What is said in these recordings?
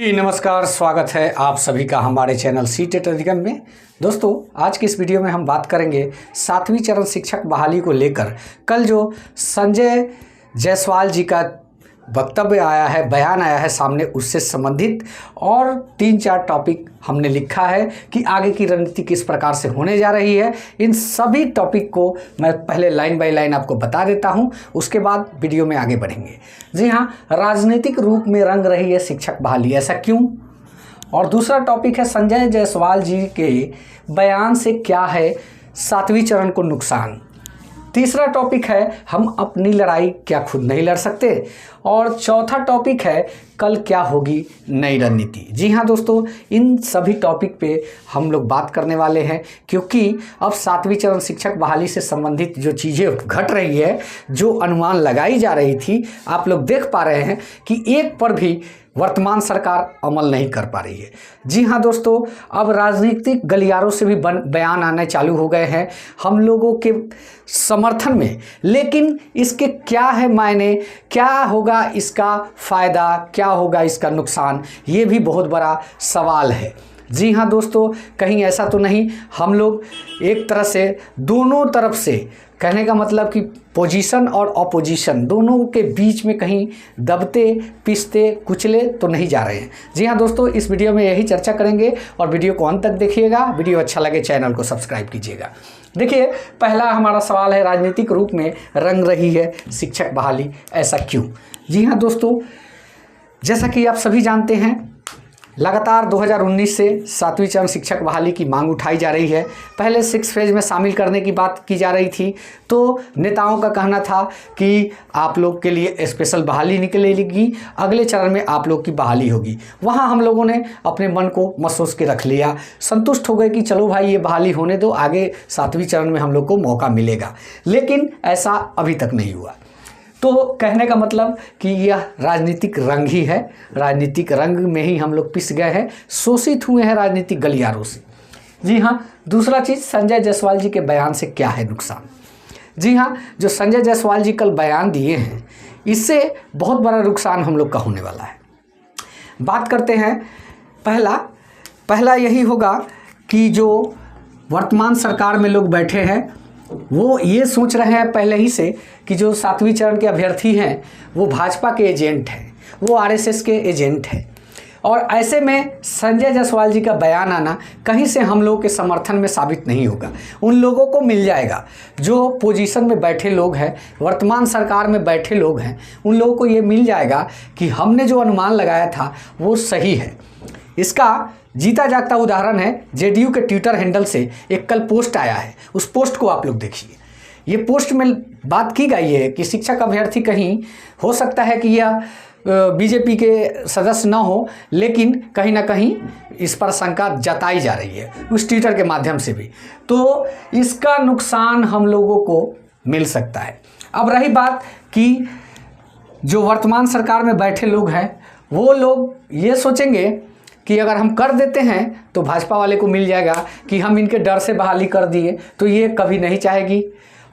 जी नमस्कार, स्वागत है आप सभी का हमारे चैनल सीटेट अधिगम में। दोस्तों, आज की इस वीडियो में हम बात करेंगे 7वीं चरण शिक्षक बहाली को लेकर। कल जो संजय जायसवाल जी का वक्तव्य आया है, बयान आया है सामने, उससे संबंधित और 3-4 टॉपिक हमने लिखा है कि आगे की रणनीति किस प्रकार से होने जा रही है। इन सभी टॉपिक को मैं पहले लाइन बाय लाइन आपको बता देता हूं, उसके बाद वीडियो में आगे बढ़ेंगे। जी हां, राजनीतिक रूप में रंग रही है शिक्षक बहाली, ऐसा क्यों? और दूसरा टॉपिक है संजय जायसवाल जी के बयान से क्या है 7वीं चरण को नुकसान। तीसरा टॉपिक है हम अपनी लड़ाई क्या खुद नहीं लड़ सकते। और चौथा टॉपिक है कल क्या होगी नई रणनीति। जी हाँ दोस्तों, इन सभी टॉपिक पे हम लोग बात करने वाले हैं, क्योंकि अब 7वीं चरण शिक्षक बहाली से संबंधित जो चीज़ें घट रही है, जो अनुमान लगाई जा रही थी, आप लोग देख पा रहे हैं कि एक पर भी वर्तमान सरकार अमल नहीं कर पा रही है। जी हाँ दोस्तों, अब राजनीतिक गलियारों से भी बयान आने चालू हो गए हैं हम लोगों के समर्थन में, लेकिन इसके क्या है मायने, क्या होगा इसका फ़ायदा, क्या होगा इसका नुकसान, ये भी बहुत बड़ा सवाल है। जी हाँ दोस्तों, कहीं ऐसा तो नहीं हम लोग एक तरह से दोनों तरफ से, कहने का मतलब कि पोजीशन और अपोजिशन दोनों के बीच में कहीं दबते पिसते कुचले तो नहीं जा रहे हैं। जी हाँ दोस्तों, इस वीडियो में यही चर्चा करेंगे और वीडियो को अंत तक देखिएगा। वीडियो अच्छा लगे चैनल को सब्सक्राइब कीजिएगा। देखिए, पहला हमारा सवाल है राजनीतिक रूप में रंग रही है शिक्षक बहाली, ऐसा क्यों? जी हाँ दोस्तों, जैसा कि आप सभी जानते हैं, लगातार 2019 से 7वीं चरण शिक्षक बहाली की मांग उठाई जा रही है। पहले 6 फेज में शामिल करने की बात की जा रही थी, तो नेताओं का कहना था कि आप लोग के लिए स्पेशल बहाली निकलेगी, अगले चरण में आप लोग की बहाली होगी। वहाँ हम लोगों ने अपने मन को मसोस के रख लिया, संतुष्ट हो गए कि चलो भाई ये बहाली होने दो, आगे 7वीं चरण में हम लोग को मौका मिलेगा। लेकिन ऐसा अभी तक नहीं हुआ। तो कहने का मतलब कि यह राजनीतिक रंग ही है, राजनीतिक रंग में ही हम लोग पिस गए हैं, शोषित हुए हैं राजनीतिक गलियारों से। जी हाँ, दूसरा चीज़, संजय जायसवाल जी के बयान से क्या है नुकसान। जी हाँ, जो संजय जायसवाल जी कल बयान दिए हैं, इससे बहुत बड़ा नुकसान हम लोग का होने वाला है। बात करते हैं, पहला यही होगा कि जो वर्तमान सरकार में लोग बैठे हैं वो ये सोच रहे हैं पहले ही से कि जो 7वीं चरण के अभ्यर्थी हैं वो भाजपा के एजेंट हैं, वो आरएसएस के एजेंट हैं। और ऐसे में संजय जायसवाल जी का बयान आना कहीं से हम लोगों के समर्थन में साबित नहीं होगा। उन लोगों को मिल जाएगा जो पोजीशन में बैठे लोग हैं, वर्तमान सरकार में बैठे लोग हैं, उन लोगों को ये मिल जाएगा कि हमने जो अनुमान लगाया था वो सही है। इसका जीता जागता उदाहरण है, जेडीयू के ट्विटर हैंडल से एक कल पोस्ट आया है, उस पोस्ट को आप लोग देखिए। ये पोस्ट में बात की गई है कि शिक्षक अभ्यर्थी कहीं हो सकता है कि यह बीजेपी के सदस्य न हो, लेकिन कहीं ना कहीं इस पर शंका जताई जा रही है उस ट्विटर के माध्यम से भी। तो इसका नुकसान हम लोगों को मिल सकता है। अब रही बात कि जो वर्तमान सरकार में बैठे लोग हैं, वो लोग ये सोचेंगे कि अगर हम कर देते हैं तो भाजपा वाले को मिल जाएगा कि हम इनके डर से बहाली कर दिए, तो ये कभी नहीं चाहेगी।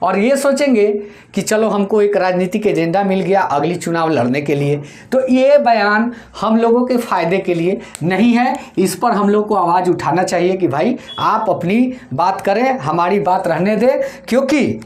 और ये सोचेंगे कि चलो हमको एक राजनीतिक एजेंडा मिल गया अगली चुनाव लड़ने के लिए। तो ये बयान हम लोगों के फ़ायदे के लिए नहीं है। इस पर हम लोग को आवाज़ उठाना चाहिए कि भाई आप अपनी बात करें, हमारी बात रहने दें। क्योंकि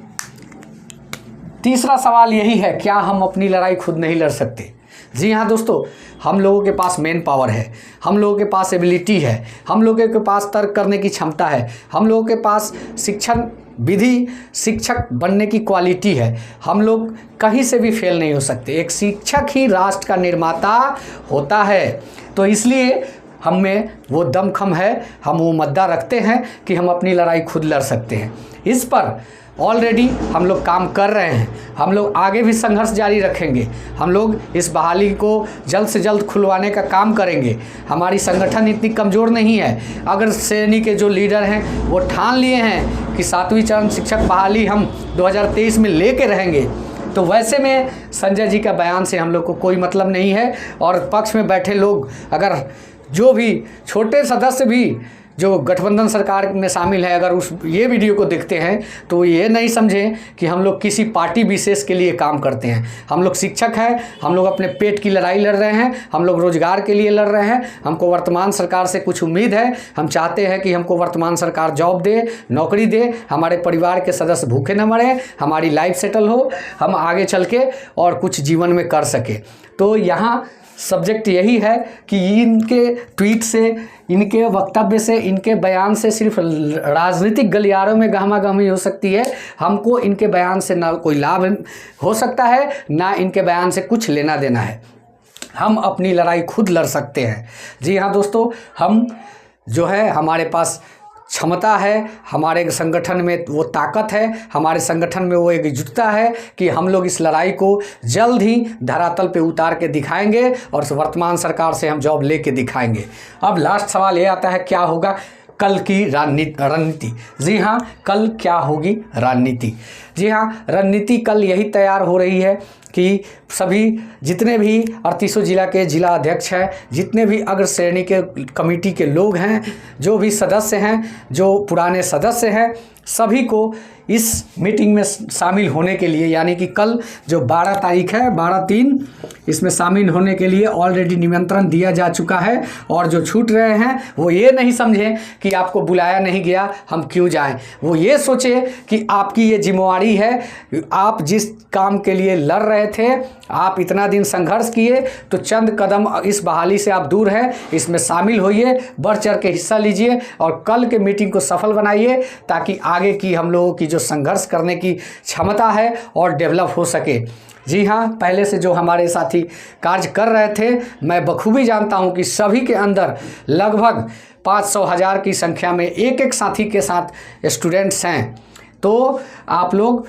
तीसरा सवाल यही है, क्या हम अपनी लड़ाई खुद नहीं लड़ सकते? जी हाँ दोस्तों, हम लोगों के पास मैन पावर है, हम लोगों के पास एबिलिटी है, हम लोगों के पास तर्क करने की क्षमता है, हम लोगों के पास शिक्षण विधि, शिक्षक बनने की क्वालिटी है। हम लोग कहीं से भी फेल नहीं हो सकते। एक शिक्षक ही राष्ट्र का निर्माता होता है। तो इसलिए हम में वो दमखम है, हम वो मद्दा रखते हैं कि हम अपनी लड़ाई खुद लड़ सकते हैं। इस पर ऑलरेडी हम लोग काम कर रहे हैं, हम लोग आगे भी संघर्ष जारी रखेंगे। हम लोग इस बहाली को जल्द से जल्द खुलवाने का काम करेंगे। हमारी संगठन इतनी कमज़ोर नहीं है। अगर श्रेणी के जो लीडर हैं वो ठान लिए हैं कि 7वीं चरण शिक्षक बहाली हम 2023 में लेके रहेंगे, तो वैसे में संजय जी का बयान से हम लोग को कोई मतलब नहीं है। और पक्ष में बैठे लोग, अगर जो भी छोटे सदस्य भी जो गठबंधन सरकार में शामिल है, अगर उस ये वीडियो को देखते हैं तो ये नहीं समझें कि हम लोग किसी पार्टी विशेष के लिए काम करते हैं। हम लोग शिक्षक हैं, हम लोग अपने पेट की लड़ाई लड़ रहे हैं, हम लोग रोजगार के लिए लड़ रहे हैं। हमको वर्तमान सरकार से कुछ उम्मीद है, हम चाहते हैं कि हमको वर्तमान सरकार जॉब दे, नौकरी दे, हमारे परिवार के सदस्य भूखे न मरे, हमारी लाइफ सेटल हो, हम आगे चल के और कुछ जीवन में कर सके। तो यहाँ सब्जेक्ट यही है कि इनके ट्वीट से, इनके वक्तव्य से, इनके बयान से सिर्फ राजनीतिक गलियारों में गहमागहमी हो सकती है। हमको इनके बयान से ना कोई लाभ हो सकता है, ना इनके बयान से कुछ लेना देना है। हम अपनी लड़ाई खुद लड़ सकते हैं। जी हाँ दोस्तों, हम जो है, हमारे पास क्षमता है, हमारे संगठन में वो ताकत है, हमारे संगठन में वो एकजुटता है कि हम लोग इस लड़ाई को जल्द ही धरातल पे उतार के दिखाएंगे और वर्तमान सरकार से हम जॉब लेके दिखाएंगे। अब लास्ट सवाल ये आता है, क्या होगा कल की रणनीति? जी हाँ, कल क्या होगी रणनीति? जी हाँ, रणनीति कल यही तैयार हो रही है कि सभी जितने भी 38 जिला के जिला अध्यक्ष हैं, जितने भी अग्र श्रेणी के कमेटी के लोग हैं, जो भी सदस्य हैं, जो पुराने सदस्य हैं, सभी को इस मीटिंग में शामिल होने के लिए, यानी कि कल जो 12 तारीख है, 12/3, इसमें शामिल होने के लिए ऑलरेडी निमंत्रण दिया जा चुका है। और जो छूट रहे हैं वो ये नहीं समझें कि आपको बुलाया नहीं गया, हम क्यों जाएं। वो ये सोचे कि आपकी ये जिम्मेवारी है, आप जिस काम के लिए लड़ रहे थे, आप इतना दिन संघर्ष किए, तो चंद कदम इस बहाली से आप दूर हैं, इसमें शामिल होइए, बढ़ चढ़ के हिस्सा लीजिए और कल के मीटिंग को सफल बनाइए, ताकि आगे की हम लोगों की जो संघर्ष करने की क्षमता है और डेवलप हो सके। जी हाँ, पहले से जो हमारे साथी कार्य कर रहे थे, मैं बखूबी जानता हूँ कि सभी के अंदर लगभग 500,000 की संख्या में एक एक साथी के साथ स्टूडेंट्स हैं। तो आप लोग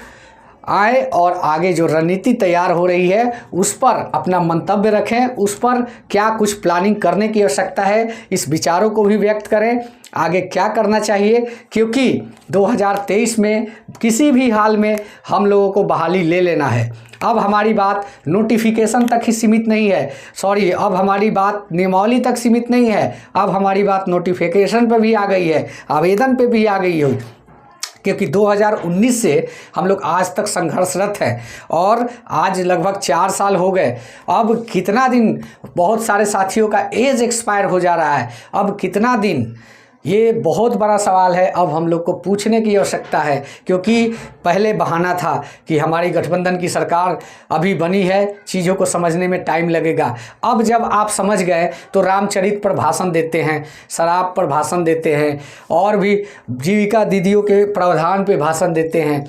आए और आगे जो रणनीति तैयार हो रही है उस पर अपना मंतव्य रखें, उस पर क्या कुछ प्लानिंग करने की आवश्यकता है, इस विचारों को भी व्यक्त करें, आगे क्या करना चाहिए। क्योंकि 2023 में किसी भी हाल में हम लोगों को बहाली ले लेना है। अब हमारी बात नोटिफिकेशन तक ही सीमित नहीं है, अब हमारी बात नियमावली तक सीमित नहीं है, अब हमारी बात नोटिफिकेशन पे भी आ गई है, आवेदन पे भी आ गई है। क्योंकि 2019 से हम लोग आज तक संघर्षरत हैं और आज लगभग 4 साल हो गए। अब कितना दिन, बहुत सारे साथियों का एज एक्सपायर हो जा रहा है, अब कितना दिन, ये बहुत बड़ा सवाल है। अब हम लोग को पूछने की आवश्यकता है, क्योंकि पहले बहाना था कि हमारी गठबंधन की सरकार अभी बनी है, चीज़ों को समझने में टाइम लगेगा। अब जब आप समझ गए तो रामचरित पर भाषण देते हैं, शराब पर भाषण देते हैं और भी जीविका दीदियों के प्रावधान पे भाषण देते हैं।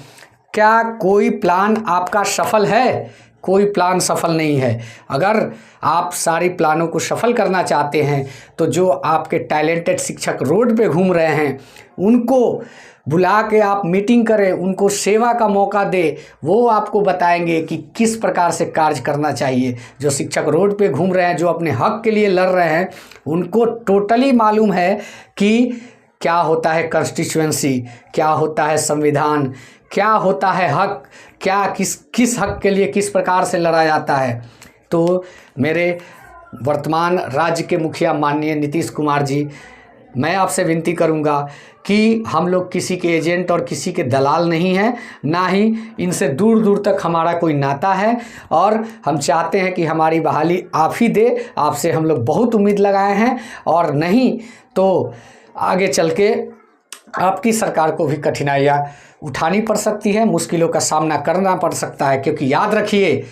क्या कोई प्लान आपका सफल है? कोई प्लान सफल नहीं है। अगर आप सारी प्लानों को सफल करना चाहते हैं तो जो आपके टैलेंटेड शिक्षक रोड पे घूम रहे हैं उनको बुला के आप मीटिंग करें, उनको सेवा का मौका दे, वो आपको बताएंगे कि किस प्रकार से कार्य करना चाहिए। जो शिक्षक रोड पे घूम रहे हैं, जो अपने हक के लिए लड़ रहे हैं, उनको टोटली मालूम है कि क्या होता है कॉन्स्टिट्यूएंसी, क्या होता है संविधान, क्या होता है हक, क्या किस हक के लिए किस प्रकार से लड़ा जाता है। तो मेरे वर्तमान राज्य के मुखिया माननीय नीतीश कुमार जी, मैं आपसे विनती करूंगा कि हम लोग किसी के एजेंट और किसी के दलाल नहीं हैं, ना ही इनसे दूर दूर तक हमारा कोई नाता है। और हम चाहते हैं कि हमारी बहाली आप ही दे, आपसे हम लोग बहुत उम्मीद लगाए हैं, और नहीं तो आगे चल के आपकी सरकार को भी कठिनाइयाँ उठानी पड़ सकती है, मुश्किलों का सामना करना पड़ सकता है। क्योंकि याद रखिए,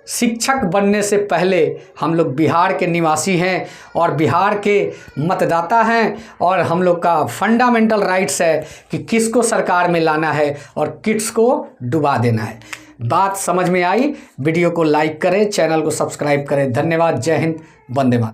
शिक्षक बनने से पहले हम लोग बिहार के निवासी हैं और बिहार के मतदाता हैं, और हम लोग का फंडामेंटल राइट्स है कि किसको सरकार में लाना है और किसको डुबा देना है। बात समझ में आई? वीडियो को लाइक करें, चैनल को सब्सक्राइब करें। धन्यवाद। जय हिंद, वंदे मातरम।